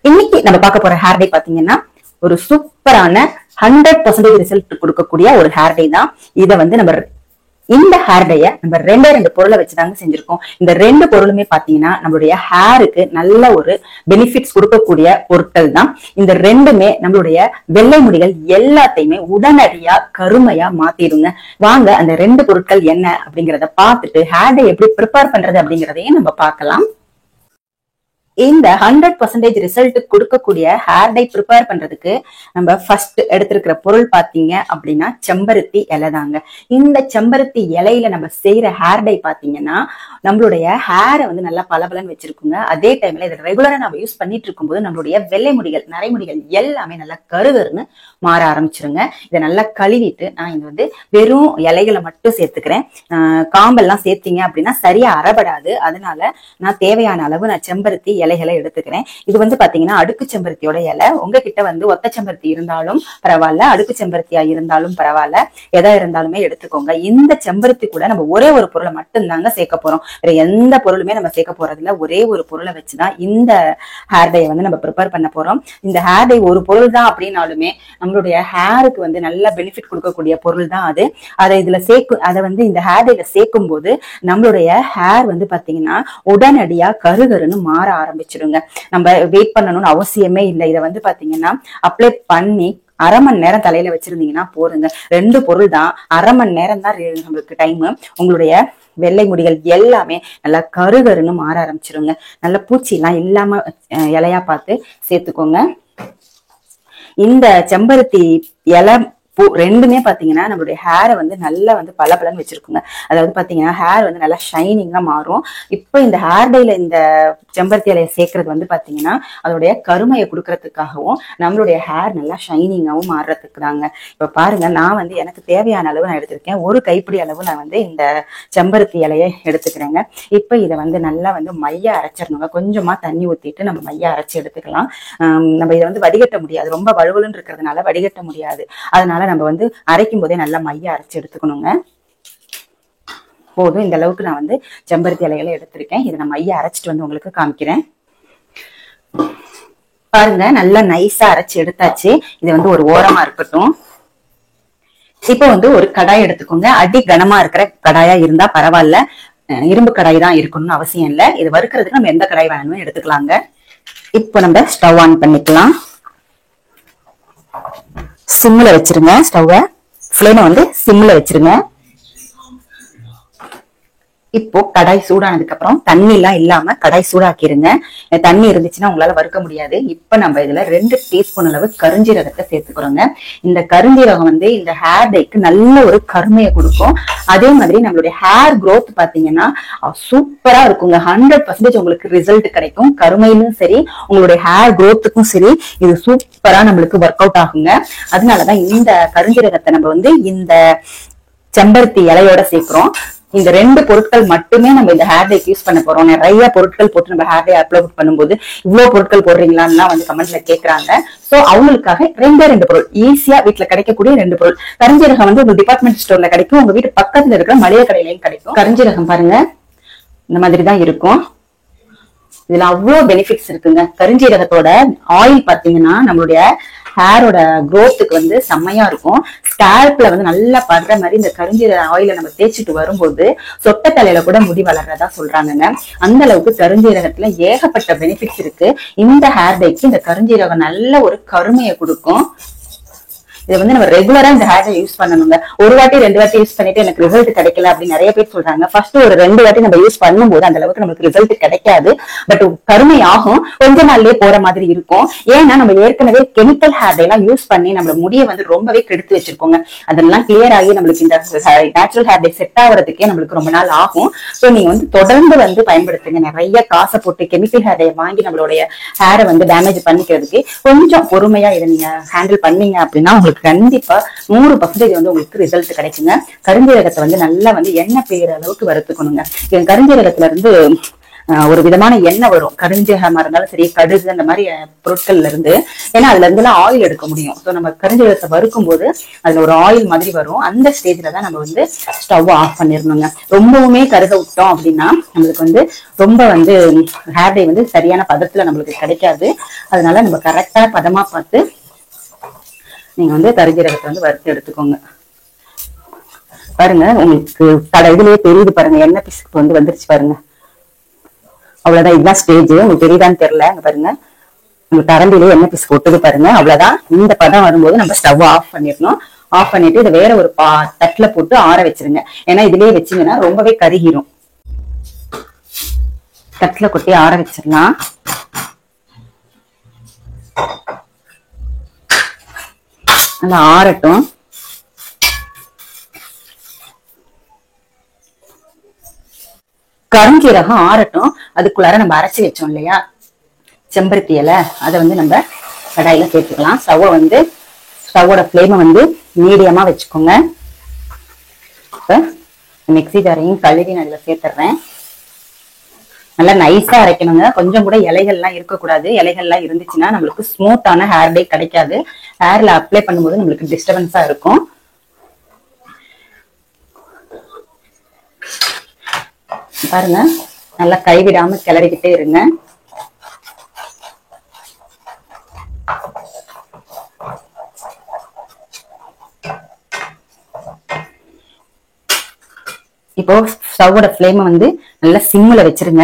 இன்னைக்கு நம்ம பார்க்க போற ஹேர் டை பாத்தீங்கன்னா ஒரு சூப்பரான 100% ரிசல்ட் கொடுக்கக்கூடிய ஒரு ஹேர் டை தான். இதை வந்து நம்ம இந்த ஹேர் டைய நம்ம ரெண்டு பொருளை வச்சுதாங்க செஞ்சிருக்கோம். இந்த ரெண்டு பொருளுமே பாத்தீங்கன்னா நம்மளுடைய ஹேருக்கு நல்ல ஒரு பெனிஃபிட்ஸ் கொடுக்கக்கூடிய பொருட்கள் தான். இந்த ரெண்டுமே நம்மளுடைய வெள்ளை முடிகள் எல்லாத்தையுமே உடனடியா கருமையா மாத்திடுங்க. வாங்க அந்த ரெண்டு பொருட்கள் என்ன அப்படிங்கறத பார்த்துட்டு ஹேர் டை எப்படி ப்ரிப்பேர் பண்றது அப்படிங்கறதையும் நம்ம பார்க்கலாம். இந்த 100% ரிசல்ட் கொடுக்கக்கூடிய ஹேர் டை ப்ரிப்பேர் பண்றதுக்கு நம்ம ஃபர்ஸ்ட் எடுத்திருக்கிற பொருள் பாத்தீங்க அப்படின்னா செம்பருத்தி இலை தாங்க. இந்த செம்பருத்தி இலையில நம்ம செய்யற ஹேர் டை பாத்தீங்கன்னா நம்மளுடைய ஹேரை வந்து நல்லா பளபளன்னு வச்சிருக்குங்க. அதே டைம்ல இதை ரெகுலரா நம்ம யூஸ் பண்ணிட்டு இருக்கும்போது நம்மளுடைய வெள்ளை முடிகள் நரைமுடிகள் எல்லாமே நல்லா கருகருன்னு மாற ஆரம்பிச்சிருங்க. இதை நல்லா கழுவிட்டு நான் இது வந்து வெறும் இலைகளை மட்டும் சேர்த்துக்கிறேன். காம்பெல்லாம் சேர்த்தீங்க அப்படின்னா சரியா அறப்படாது. அதனால நான் தேவையான அளவு நான் செம்பருத்தி இலைகளை எடுத்துக்கிறேன். இது வந்து பாத்தீங்கன்னா அடுக்கு செம்பருத்தியோட இலை. உங்ககிட்ட வந்து ஒத்த செம்பருத்தி இருந்தாலும் பரவாயில்ல, அடுக்கு செம்பருத்தியா இருந்தாலும் பரவாயில்ல, எதா இருந்தாலுமே எடுத்துக்கோங்க. இந்த செம்பருத்தி கூட நம்ம ஒரே ஒரு பொருளை மட்டும் தாங்க சேர்க்க போறோம். வேற எந்த பொருளுமே நம்ம சேர்க்க போறது இல்ல. ஒரே ஒரு பொருளை வச்சுதான் இந்த ஹேர் டை வந்து நம்ம ப்ரிப்பேர் பண்ண போறோம். இந்த ஹேர் டை ஒரு பொருள் தான் அப்படின்னாலுமே நம்மளுடைய ஹேருக்கு வந்து நல்ல பெனிஃபிட் கொடுக்கக்கூடிய பொருள் தான் அது. அதை வந்து இந்த ஹேர் டைல சேர்க்கும் போது நம்மளுடைய ஹேர் வந்து பாத்தீங்கன்னா உடனடியா கருகருன்னு மாற ஆரம்பிச்சிருங்க. நம்ம வெயிட் பண்ணணும்னு அவசியமே இல்லை. இதை வந்து பாத்தீங்கன்னா அப்ளை பண்ணி அரை மணி நேரம் தலையில வச்சிருந்தீங்கன்னா போதுங்க. ரெண்டு பொருள் தான், அரை மணி நேரம் தான் நம்மளுக்கு டைம். உங்களுடைய வெள்ளை முடிகள் எல்லாமே நல்லா கருகருன்னு மாற ஆரம்பிச்சிருங்க. நல்ல பூச்சி எல்லாம் இல்லாம இலையா பார்த்து சேர்த்துக்கோங்க. இந்த செம்பருத்தி இலை பூ ரெண்டுமே பாத்தீங்கன்னா நம்மளுடைய ஹேரை வந்து நல்லா வந்து பளபளன்னு வச்சிருக்குங்க. அதாவது பாத்தீங்கன்னா ஹேர் வந்து நல்லா ஷைனிங்கா மாறும். இப்போ இந்த ஹேர் டைல இந்த செம்பருத்தி இலையை சேர்க்கறது வந்து பாத்தீங்கன்னா அதோடைய கருமையை கொடுக்கறதுக்காகவும் நம்மளுடைய ஹேர் நல்லா ஷைனிங்காவும் மாறுறதுக்கு தாங்க. இப்ப பாருங்க, நான் வந்து எனக்கு தேவையான அளவு நான் எடுத்திருக்கேன். ஒரு கைப்பிடி அளவு நான் வந்து இந்த செம்பருத்தி இலையை எடுத்துக்கிறேங்க. இப்ப இதை வந்து நல்லா வந்து மைய அரைச்சிடணுங்க. கொஞ்சமா தண்ணி ஊத்திட்டு நம்ம மைய அரைச்சி எடுத்துக்கலாம். நம்ம இதை வந்து வடிகட்ட முடியாது, ரொம்ப வலுவலுன்னு இருக்கிறதுனால வடிகட்ட முடியாது. அதனால நம்ம வந்து அரைக்கும் போதே நல்லா மைய அரைச்சு எடுத்துக்கணுங்க. போதும், இந்த அளவுக்கு நான் வந்து செம்பருத்தி இலைகளை எடுத்திருக்கேன். இதை நான் மைய அரைச்சிட்டு வந்து உங்களுக்கு காமிக்கிறேன். பாருங்க, நல்லா நைஸா அரைச்சு எடுத்தாச்சு. இது வந்து ஒரு ஓரமா இருக்கட்டும். இப்ப வந்து ஒரு கடாய் எடுத்துக்கோங்க. அடி கனமா இருக்கிற கடாயா இருந்தா பரவாயில்ல, இரும்பு கடாய் தான் இருக்கணும்னு அவசியம் இல்லை. இது வறுக்கிறதுக்கு நம்ம எந்த கடாய் வேணும்னு எடுத்துக்கலாங்க. இப்போ நம்ம ஸ்டவ் ஆன் பண்ணிக்கலாம். சிம்ல வச்சிருங்க. ஸ்டவ்வை ஃப்ளேமை வந்து சிம்ல வச்சிருங்க. இப்போ கடாய் சூடானதுக்கு அப்புறம் தண்ணி எல்லாம் இல்லாம கடாய் சூடாக்கிருங்க. தண்ணி இருந்துச்சுன்னா உங்களால வறுக்க முடியாது. இப்ப நம்ம இதுல 2 டீஸ்பூன் அளவு கருஞ்சீரகத்தை சேர்த்துக்கிறோங்க. இந்த கருஞ்சீரகம் வந்து இந்த ஹேர் டைக்கு நல்ல ஒரு கருமையை கொடுக்கும். அதே மாதிரி நம்மளுடைய ஹேர் க்ரோத் பாத்தீங்கன்னா சூப்பரா இருக்குங்க. 100% உங்களுக்கு ரிசல்ட் கிடைக்கும். கருமையிலும் சரி, உங்களுடைய ஹேர் க்ரோத்துக்கும் சரி, இது சூப்பரா நம்மளுக்கு ஒர்க் அவுட் ஆகுங்க. அதனாலதான் இந்த கருஞ்சீரகத்தை நம்ம வந்து இந்த செம்பருத்தி இலையோட சேர்க்கிறோம். இந்த 2 பொருட்கள் மட்டுமே நம்ம இந்த ஹேர் டைக்கு யூஸ் பண்ண போறோம். நிறைய பொருட்கள் போட்டு நம்ம ஹேர் டை அப்லோட் பண்ணும்போது இவ்வளவு பொருட்கள் போடுறீங்களான்னு வந்து கமெண்ட்ல கேக்குறாங்க. சோ அவங்களுக்காக 2 பொருள், ஈஸியா வீட்டுல கிடைக்கக்கூடிய 2 பொருள். கருஞ்சீரகம் வந்து உங்க டிபார்ட்மெண்ட் ஸ்டோர்ல கிடைக்கும், உங்க வீட்டு பக்கத்துல இருக்கிற மளிகை கடையிலையும் கிடைக்கும். கருஞ்சீரகம் பாருங்க, இந்த மாதிரி தான் இருக்கும். இதுல அவ்வளவு பெனிஃபிட்ஸ் இருக்குங்க. கருஞ்சீரகத்தோட ஆயில் பாத்தீங்கன்னா நம்மளுடைய ஹேரோட க்ரோத்துக்கு வந்து செம்மையா இருக்கும். ஸ்கேல்ப்ல வந்து நல்லா படுற மாதிரி இந்த கருஞ்சீரக ஆயில நம்ம தேய்ச்சிட்டு வரும்போது சொட்ட தலையில கூட முடி வளர்றதா சொல்றாங்க. அந்த அளவுக்கு கருஞ்சீரகத்துல ஏகப்பட்ட பெனிஃபிட்ஸ் இருக்கு. இந்த ஹேர் டைக்கு இந்த கருஞ்சீரகம் நல்ல ஒரு கருமையை கொடுக்கும். இதை வந்து நம்ம ரெகுலரா இந்த ஹேர் டை யூஸ் பண்ணணுங்க. ஒரு வாட்டி 2 வாட்டி யூஸ் பண்ணிட்டு எனக்கு ரிசல்ட் கிடைக்கல அப்படின்னு நிறைய பேர் சொல்றாங்க. ஃபர்ஸ்ட் ஒரு 2 வாட்டி நம்ம யூஸ் பண்ணும்போது அந்த அளவுக்கு நமக்கு ரிசல்ட் கிடைக்காது. பட் கருமை ஆகும், கொஞ்ச நாள்லயே போற மாதிரி இருக்கும். ஏன்னா நம்ம ஏற்கனவே கெமிக்கல் ஹேர் டை எல்லாம் யூஸ் பண்ணி நம்ம முடியை வந்து ரொம்பவே கெடுத்து வச்சிருக்கோங்க. அதெல்லாம் கிளியர் ஆகி நம்மளுக்கு இந்த நேச்சுரல் ஹேர் டை செட் ஆகுறதுக்கே நம்மளுக்கு ரொம்ப நாள் ஆகும். சோ நீங்க வந்து தொடர்ந்து வந்து பயன்படுத்துங்க. நிறைய காசை போட்டு கெமிக்கல் ஹேர் டையை வாங்கி நம்மளுடைய ஹேரை வந்து டேமேஜ் பண்ணிக்கிறதுக்கு கொஞ்சம் பொறுமையா இதை நீங்க ஹேண்டில் பண்ணீங்க அப்படின்னா உங்களுக்கு கண்டிப்பா 100% வந்து உங்களுக்கு ரிசல்ட் கிடைக்குங்க. கருஞ்சீரகத்தை வந்து நல்லா வந்து எண்ணெய் பெய்யற அளவுக்கு வறுத்துக்கணுங்க. கருஞ்சீரகத்துல இருந்து ஒரு விதமான எண்ணெய் வரும், கரிஞ்சீரகமா இருந்தாலும் சரி, கடுகு அந்த மாதிரி பொருட்கள்ல இருந்து. ஏன்னா அதுல இருந்து எல்லாம் ஆயில் எடுக்க முடியும். ஸோ நம்ம கரிஞ்சீரகத்தை வறுக்கும் போது அதுல ஒரு ஆயில் மாதிரி வரும். அந்த ஸ்டேஜ்ல தான் நம்ம வந்து ஸ்டவ் ஆஃப் பண்ணிடணுங்க. ரொம்பவுமே கருக விட்டோம் அப்படின்னா நம்மளுக்கு வந்து ரொம்ப வந்து ஹேர் டை வந்து சரியான பதத்துல நம்மளுக்கு கிடைக்காது. அதனால நம்ம கரெக்டா பதமா பார்த்து நீங்க வந்து கரிஞ்சீரகத்தை வந்து வறுத்து எடுத்துக்கோங்க. பாருங்க, உங்களுக்கு இதுலயே தெரியுது பாருங்க, எண்ணெய் பிசுக்கு வந்து வந்துருச்சு பாருங்க. அவ்வளவுதான், இதுதான் ஸ்டேஜ். உங்களுக்கு தெரியுதான்னு தெரியல, பாருங்க உங்களுக்கு கரண்டிலேயே எண்ணெய் பிசுக்கு ஒட்டுது பாருங்க. அவ்வளவுதான். இந்த பதம் வரும்போது நம்ம ஸ்டவ் ஆஃப் பண்ணிடணும். ஆஃப் பண்ணிட்டு இதை வேற ஒரு தட்டுல போட்டு ஆற வச்சிருங்க. ஏன்னா இதுலயே வச்சீங்கன்னா ரொம்பவே கருகிரும். தட்டுல கொட்டி ஆற வச்சிடலாம். நல்லா ஆறட்டும். கருஞ்சீரகம் ஆறட்டும். அதுக்குள்ளார நம்ம அரைச்சி வச்சோம் இல்லையா செம்பருத்தி இலை, அதை வந்து நம்ம கடாயில சேர்த்துக்கலாம். ஸ்டவ்வோட ஃப்ளேமை வந்து மீடியமா வச்சுக்கோங்க. இப்ப மிக்ஸி ஜாரையும் கழுவி நான் இதுல சேர்த்துறேன். நல்லா நைஸா அரைக்கணுங்க. கொஞ்சம் கூட இலைகள்லாம் இருக்கக்கூடாது. இலைகள்லாம் இருந்துச்சுன்னா நம்மளுக்கு ஸ்மூத்தான ஹேர் டை கிடைக்காது. ஹேர்ல அப்ளை பண்ணும்போது நம்மளுக்கு டிஸ்டர்பன்ஸா இருக்கும். பாருங்க, நல்லா கைவிடாம கிளறிக்கிட்டே இருங்க. இப்போ ஸ்டவ்வோட ஃப்ளேமை வந்து நல்லா சிம்ல வச்சிருங்க.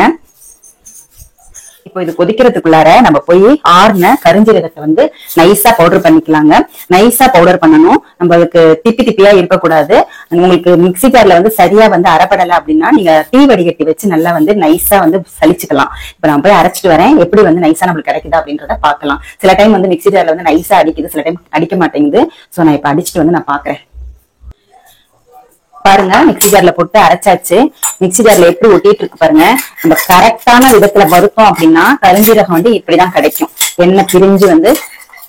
இப்போ இது கொதிக்கிறதுக்குள்ளார நம்ம போய் ஆறுன கரிஞ்சீரகத்தை வந்து நைஸா பவுடர் பண்ணிக்கலாங்க. நைஸா பவுடர் பண்ணணும். நம்மளுக்கு திப்பி திப்பியா இருக்கக்கூடாது. உங்களுக்கு மிக்ஸி ஜார்ல வந்து சரியா வந்து அரைப்படலை அப்படின்னா நீங்க டீ வடிகட்டி வச்சு நல்லா வந்து நைஸா வந்து சலிச்சுக்கலாம். இப்ப நான் போய் அரைச்சிட்டு வரேன். எப்படி வந்து நைஸா நம்மளுக்கு கிடைக்குதா அப்படின்றத பாக்கலாம். சில டைம் வந்து மிக்ஸி ஜார்ல வந்து நைஸா அடிக்குது, சில டைம் அடிக்க மாட்டேங்குது. சோ நான் இப்ப அடிச்சுட்டு வந்து நான் பாக்குறேன். பாருங்க, மிக்ஸி ஜார்ல போட்டு அரைச்சாச்சு. மிக்ஸி ஜார்ல எப்படி ஒட்டிட்டு இருக்கு பாருங்க. நம்ம கரெக்டான விதத்துல வறுத்தோம் அப்படின்னா கரிஞ்சீரகம் வந்து இப்படிதான் கிடைக்கும். எண்ணெய் பிரிஞ்சு வந்து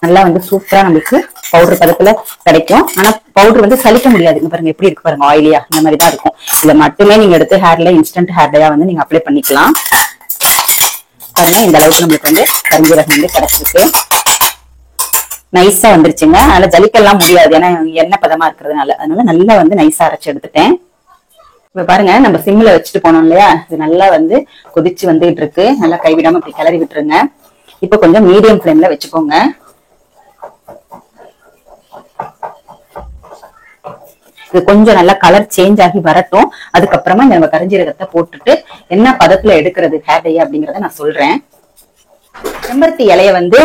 நல்லா வந்து சூப்பரா நம்மளுக்கு பவுடர் பதத்துல கிடைக்கும். ஆனா பவுடர் வந்து சலிக்க முடியாது. பாருங்க எப்படி இருக்கு பாருங்க, ஆயிலியா இந்த மாதிரி தான் இருக்கும். இதை மட்டுமே நீங்க எடுத்து ஹேர்ல இன்ஸ்டன்ட் ஹேர் டயா வந்து நீங்க அப்ளை பண்ணிக்கலாம். பாருங்க, இந்த அளவுக்கு நம்மளுக்கு வந்து கரிஞ்சீரகம் வந்து கிடைச்சிருக்கு. நைஸா வந்துருச்சுங்க. அதனால ஜலிக்கலாம் முடியாது, ஏன்னா எண்ணெய் பதமா இருக்கிறதுனால. அதனால நல்லா வந்து நைஸா அரைச்சு எடுத்துட்டேன். இப்ப பாருங்க, நம்ம சிம்ல வச்சுட்டு போனோம் இல்லையா, இது நல்லா வந்து கொதிச்சு வந்துட்டு இருக்கு. நல்லா கைவிடாம இப்படி கிளறி விட்டுருங்க. இப்ப கொஞ்சம் மீடியம் ஃப்ளேம்ல வச்சுக்கோங்க. இது கொஞ்சம் நல்லா கலர் சேஞ்ச் ஆகி வரட்டும். அதுக்கப்புறமா நம்ம கரிஞ்சீரகத்தை போட்டுட்டு என்ன பதத்துல எடுக்கிறது ஹேர் டை அப்படிங்கறத நான் சொல்றேன். செம்பருத்தி இலைய வந்து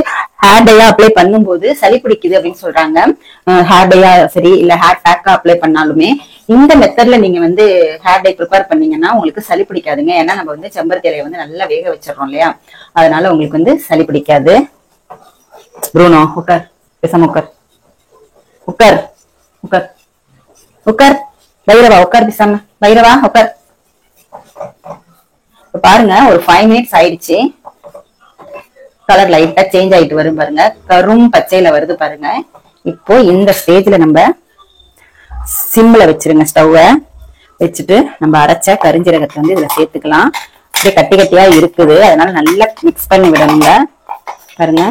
ஹேர் டையா அப்ளை பண்ணும்போது சளி பிடிக்குது அப்படின்னு சொல்றாங்க. ஹேர் டையா சரி இல்ல ஹேர் பேக்கா அப்ளை பண்ணாலுமே இந்த மெத்தட்ல நீங்க வந்து ஹேர் டை ப்ரிப்பேர் பண்ணீங்கன்னா உங்களுக்கு சளி பிடிக்காதுங்க. ஏன்னா நம்ம வந்து செம்பருத்தி இலைய வந்து நல்லா வேக வச்சிடறோம் இல்லையா, அதனால உங்களுக்கு வந்து சளி பிடிக்காது. ப்ரூனோ உட்கார், பேசாம உட்கார், உட்கார் உட்கார் உட்கார். பைரவா உட்கார், பேசாம பைரவா உட்கார். பாருங்க, ஒரு 5 மினிட்ஸ் ஆயிடுச்சு. கலர் லைட்டா சேஞ்ச் ஆயிட்டு வரும் பாருங்க, கரும் பச்சையில வருது பாருங்க. இப்போ இந்த ஸ்டேஜ்ல நம்ம சிம்ல வச்சிருங்க. ஸ்டவ்வை வச்சுட்டு நம்ம அரைச்ச கரிஞ்சீரகத்தை வந்து இதுல சேர்த்துக்கலாம். அப்படியே கட்டி கட்டியா இருக்குது, அதனால நல்லா மிக்ஸ் பண்ணி விடணுங்க. பாருங்க,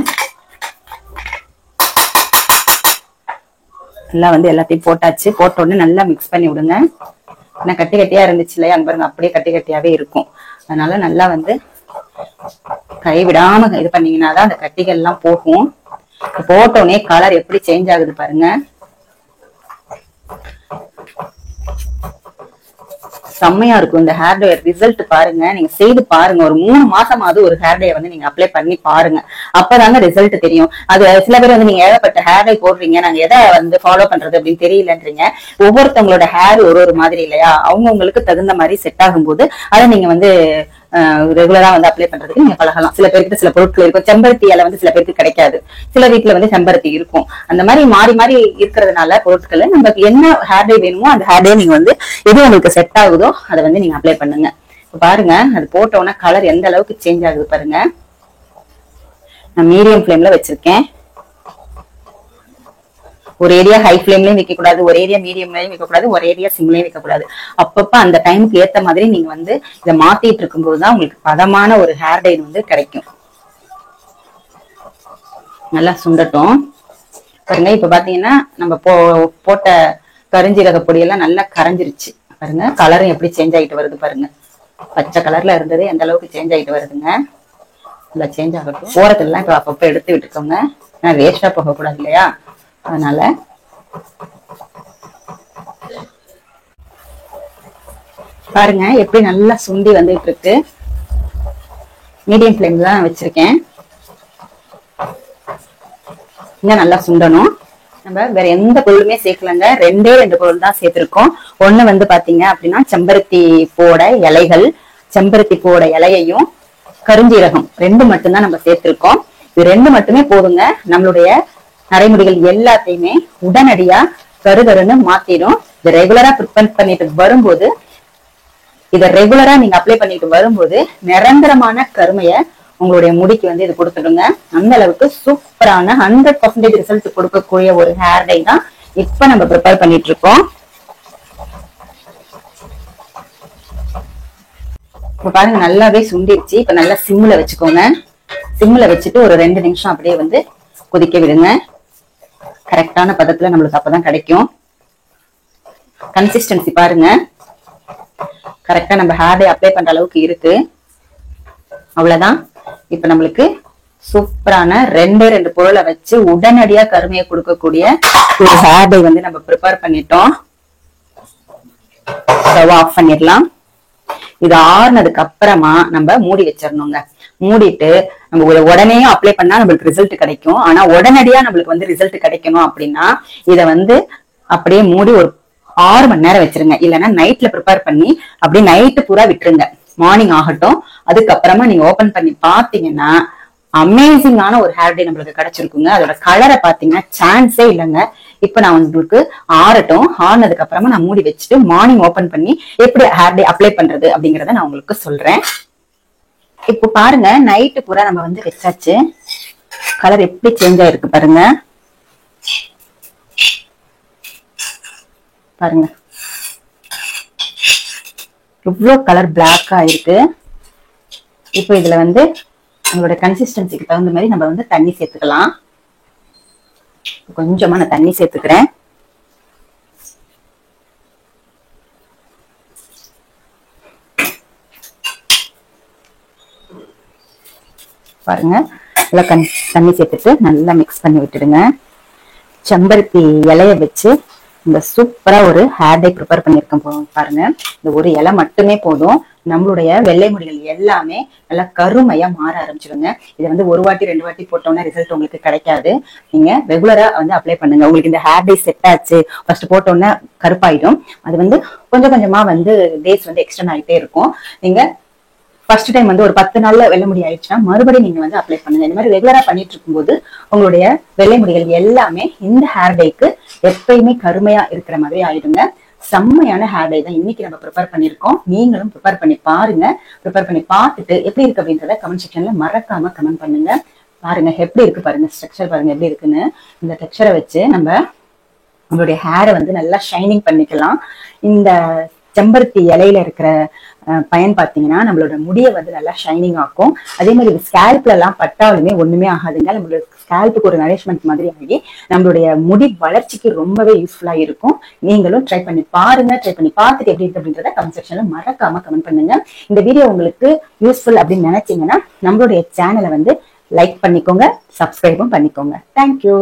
எல்லாம் வந்து எல்லாத்தையும் போட்டாச்சு. போட்ட உடனே நல்லா மிக்ஸ் பண்ணி விடுங்க. ஏன்னா கட்டி கட்டியா இருந்துச்சு இல்லையா, பாருங்க அப்படியே கட்டி கட்டியாவே இருக்கும். அதனால நல்லா வந்து கைவிடாம இது பண்ணீங்கன்னாதான் அந்த கட்டிகள் எல்லாம் போகும். போட்டோடனே கலர் எப்படி சேஞ்ச் ஆகுது பாருங்க. செம்மையா இருக்கும் இந்த ஹேர் டை ரிசல்ட். பாருங்க, நீங்க செய்து பாருங்க. ஒரு 3 மாசமாவது ஒரு ஹேர் டை வந்து நீங்க அப்ளை பண்ணி பாருங்க. அப்பதாங்க ரிசல்ட் தெரியும். அது சில பேர் வந்து நீங்க ஏகப்பட்ட ஹேர் டை போடுறீங்க, நாங்க எதை வந்து ஃபாலோ பண்றது அப்படின்னு தெரியலன்றீங்க. ஒவ்வொருத்தவங்களோட ஹேர் ஒரு மாதிரி இல்லையா, அவங்கவுங்களுக்கு தகுந்த மாதிரி செட் ஆகும் போது அதை நீங்க வந்து ரெகுலரா வந்து அப்ளை பண்றதுக்கு நீங்க பழகலாம். சில பேருக்கு சில பொருட்கள் இருக்கும். செம்பருத்தி இலை வந்து சில பேருக்கு கிடைக்காது, சில வீட்டுல வந்து செம்பருத்தி இருக்கும். அந்த மாதிரி மாறி மாறி இருக்கிறதுனால பொருட்கள் நமக்கு என்ன ஹேர் டை வேணுமோ அந்த ஹேர் டை நீங்க வந்து எது உங்களுக்கு செட் ஆகுதோ அதை வந்து நீங்க அப்ளை பண்ணுங்க. பாருங்க, அது போட்டோன்னா கலர் எந்த அளவுக்கு சேஞ்ச் ஆகுது பாருங்க. நான் மீடியம் ஃப்ளேம்ல வச்சிருக்கேன். ஒரு ஏரியா ஹை ஃபிளேம்லயும் வைக்க கூடாது, ஒரு ஏரியா மீடியம்லயும் வைக்க கூடாது, ஒரு ஏரியா சிம்லயும் வைக்க கூடாது. அப்பப்ப அந்த டைமுக்கு ஏத்த மாதிரி நீங்க வந்து இதை மாத்திட்டு இருக்கும்போதுதான் உங்களுக்கு பதமான ஒரு ஹேர் டை வந்து கிடைக்கும். நல்லா சுண்டட்டும் பாருங்க. இப்ப பாத்தீங்கன்னா நம்ம போட்ட கரிஞ்சீரக பொடியெல்லாம் நல்லா கரைஞ்சிருச்சு பாருங்க. கலரும் எப்படி சேஞ்ச் ஆகிட்டு வருது பாருங்க. பச்சை கலர்ல இருந்தது எந்த அளவுக்கு சேஞ்ச் ஆகிட்டு வருதுங்க. நல்லா சேஞ்ச் ஆகட்டும். ஓரத்துல எல்லாம் இப்ப அப்பப்ப எடுத்து விட்டுக்கோங்க, ஏன்னா வேஸ்டா போக கூடாது இல்லையா, அதனால. பாருங்க எப்படி நல்லா சுண்டி வந்துட்டு இருக்கு. மீடியம் ஃபிளேம்ல தான் வச்சிருக்கேன். இங்க நல்லா சுண்டணும். நம்ம வேற எந்த பொருளுமே சேர்க்கலங்க, ரெண்டே பொருள் தான் சேர்த்திருக்கோம். ஒண்ணு வந்து பாத்தீங்க அப்படின்னா செம்பருத்தி பூவோட இலைகள், செம்பருத்தி பூவோட இலையையும் கருஞ்சீரகம் ரெண்டு மட்டும்தான் நம்ம சேர்த்திருக்கோம். இது ரெண்டு மட்டுமே போதுங்க, நம்மளுடைய நரைமுடிகள் எல்லாத்தையுமே உடனடியா கருகருன்னு மாத்திடும். இதை ரெகுலரா ப்ரிப்பேர் பண்ணிட்டு வரும்போது, இதை ரெகுலரா நீங்க அப்ளை பண்ணிட்டு வரும்போது நிரந்தரமான கருமைய உங்களுடைய முடிக்கு வந்து இது கொடுத்துடுங்க. அந்த அளவுக்கு சூப்பரான 100% ரிசல்ட் கொடுக்கக்கூடிய ஒரு ஹேர் டை தான் இப்ப நம்ம ப்ரிப்பேர் பண்ணிட்டு இருக்கோம். இப்ப பாருங்க நல்லாவே சுண்டிருச்சு. இப்ப நல்லா சிம்ல வச்சுக்கோங்க. சிம்ல வச்சுட்டு ஒரு 2 நிமிஷம் அப்படியே வந்து கொதிக்க விடுங்க. கரெக்டான பதத்துல நம்மளுக்கு அப்பதான் கிடைக்கும். கன்சிஸ்டன்சி பாருங்க, கரெக்டா நம்ம ஹேர் டை அப்ளை பண்ற அளவுக்கு இருக்கு. அவ்வளவுதான். இப்ப நம்மளுக்கு சூப்பரான 2 பொருளை வச்சு உடனடியா கருமையை கொடுக்கக்கூடிய ஒரு ஹேர் டை வந்து நம்ம ப்ரிப்பேர் பண்ணிட்டோம். ஸ்டவ் ஆஃப் பண்ணிடலாம். இது ஆறுனதுக்கு அப்புறமா நம்ம மூடி வச்சிடணுங்க. மூடிட்டு நம்ம உடனே அப்ளை பண்ணா நம்மளுக்கு ரிசல்ட் கிடைக்கும். ஆனா உடனடியா நம்மளுக்கு வந்து ரிசல்ட் கிடைக்கணும் அப்படின்னா இத வந்து அப்படியே மூடி ஒரு 6 மணி நேரம் வச்சிருங்க. இல்லைன்னா நைட்ல ப்ரிப்பேர் பண்ணி அப்படியே நைட்டு பூரா விட்டுருங்க. மார்னிங் ஆகட்டும். அதுக்கப்புறமா நீங்க ஓபன் பண்ணி பாத்தீங்கன்னா அமேசிங்கான ஒரு ஹேர் டை நம்மளுக்கு கிடைச்சிருக்குங்க. அதோட கலரை பாத்தீங்கன்னா சான்ஸே இல்லைங்க. இப்ப நான் உங்களுக்கு ஆறட்டும். ஆறுனதுக்கு அப்புறமா நான் மூடி வச்சுட்டு மார்னிங் ஓபன் பண்ணி எப்படி ஹேர் டை அப்ளை பண்றது அப்படிங்கறத நான் உங்களுக்கு சொல்றேன். இப்போ பாருங்க நைட்டு பூரா நம்ம வந்து வச்சாச்சு. கலர் எப்படி சேஞ்ச் ஆயிருக்கு பாருங்க. பாருங்க இவ்வளவு கலர் பிளாக்கா இருக்கு. இப்போ இதுல வந்து நம்மளோட கன்சிஸ்டன்சிக்கு தகுந்த மாதிரி நம்ம வந்து தண்ணி சேர்த்துக்கலாம். கொஞ்சமா நான் தண்ணி சேர்த்துக்கிறேன். பாருங்க நல்லா தண்ணி சேர்த்துட்டு நல்லா மிக்ஸ் பண்ணி விட்டுடுங்க. செம்பருத்தி இலைய வச்சு இந்த சூப்பரா ஒரு ஹேர் டை ப்ரிப்பேர் பண்ணிருக்கோம் பாருங்க. இந்த ஒரு இலை மட்டுமே போதும், நம்மளுடைய வெள்ளை முடிகள் எல்லாமே நல்லா கருமையா மாற ஆரம்பிச்சிடுங்க. இதை வந்து 1 வாட்டி 2 வாட்டி போட்டோம்னா ரிசல்ட் உங்களுக்கு கிடைக்காது. நீங்க ரெகுலரா வந்து அப்ளை பண்ணுங்க. உங்களுக்கு இந்த ஹேர் டை செட் ஆச்சு, ஃபர்ஸ்ட் போட்டோம்னா கருப்பாயிடும். அது வந்து கொஞ்சம் கொஞ்சமா வந்து டேஸ் வந்து எக்ஸ்டெண்ட் ஆகிட்டே இருக்கும். நீங்க ஃபர்ஸ்ட் டைம் வந்து ஒரு 10 நாள்ல வெள்ளை முடி ஆயிடுச்சுன்னா மறுபடியும் நீங்க வந்து அப்ளை பண்ணுங்க. இந்த மாதிரி ரெகுலரா பண்ணிட்டு இருக்கும்போது உங்களுடைய வெள்ளை முடிகள் எல்லாமே இந்த ஹேர் டைக்கு எப்பயுமே கருமையா இருக்கிற மாதிரி ஆயிடுங்க. செம்மையான ஹேர் டை தான் இன்னைக்கு நம்ம ப்ரிப்பேர் பண்ணிருக்கோம். நீங்களும் ப்ரிப்பேர் பண்ணி பாருங்க. ப்ரிப்பேர் பண்ணி பார்த்துட்டு எப்படி இருக்கு அப்படின்றத கமெண்ட் செக்ஷன்ல மறக்காம கமெண்ட் பண்ணுங்க. பாருங்க எப்படி இருக்கு பாருங்க, ஸ்ட்ரக்சர் பாருங்க எப்படி இருக்குன்னு. இந்த டெக்ஸ்சரை வச்சு நம்மளுடைய ஹேரை வந்து நல்லா ஷைனிங் பண்ணிக்கலாம். இந்த செம்பருத்தி இலையில இருக்கிற பயன் பாத்தீங்கன்னா நம்மளோட முடியை வந்து நல்லா ஷைனிங் ஆக்கும். அதே மாதிரி ஸ்கேல்ப்ல எல்லாம் பட்டாலுமே ஒண்ணுமே ஆகாதுங்க. நம்மளோட ஸ்கேல்ப்புக்கு ஒரு நரிஷ்மெண்ட் மாதிரி ஆகி நம்மளுடைய முடி வளர்ச்சிக்கு ரொம்பவே யூஸ்ஃபுல்லா இருக்கும். நீங்களும் ட்ரை பண்ணி பாருங்க. ட்ரை பண்ணி பார்த்துட்டு எப்படி இருக்கு அப்படின்றத கமெண்ட் செக்ஷன்ல மறக்காம கமெண்ட் பண்ணுங்க. இந்த வீடியோ உங்களுக்கு யூஸ்ஃபுல் அப்படின்னு நினைச்சீங்கன்னா நம்மளுடைய சேனலை வந்து லைக் பண்ணிக்கோங்க, சப்ஸ்கிரைபும் பண்ணிக்கோங்க. தேங்க்யூ.